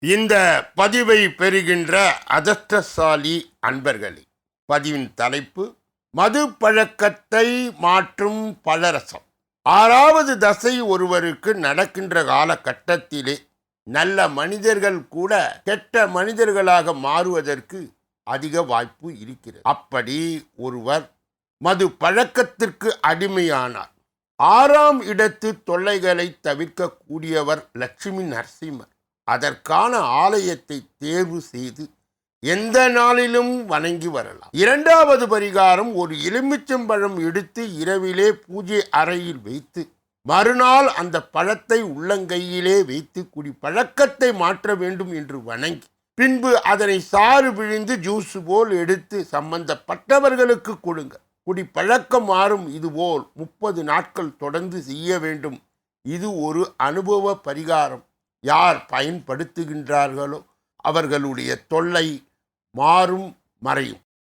இந்த பதிவை பெறுகின்ற அதிர்ஷ்டசாலி அன்பர்களே, பதிவின் தலைப்பு மது பழக்கத்தை மாற்றும் பழரசம். ஆறாவது தசை ஒருவருக்கு நடக்கின்ற காலகட்டத்திலே நல்ல மனிதர்கள் கூட கெட்ட மனிதர்களாக மாறுவதற்கு அதிக வாய்ப்பு இருக்கிறது. அப்படி ஒருவர் மது பழக்கத்திற்கு அடிமையானார். 6ஆம் இடத்து தொல்லைகளை தவிர்க்க கூடியவர் லட்சுமி நரசிம்மர். அதற்கான ஆலயத்தை தேர்வு செய்து எந்த நாளிலும் வணங்கி வரலாம். 2வது பரிகாரம், ஒரு எலுமிச்சம்பழம் எடுத்து இரவிலே பூஜை அறையில் வைத்து மறுநாள் அந்த பழத்தை உள்ளங்கையிலே வைத்து குடி பழக்கத்தை மாற்ற வேண்டும் என்று வணங்கி பின்பு அதனை சாறு பிழிந்து ஜூஸ் போல் எடுத்து சம்பந்தப்பட்டவர்களுக்கு கொடுங்க. குடி பழக்கம் மாறும். இதுபோல் 30 நாட்கள் தொடர்ந்து செய்ய வேண்டும். இது ஒரு அனுபவ பரிகாரம். யார் பயன்படுத்துகின்றார்களோ அவர்களுடைய தொல்லை மாறும், மறையும்.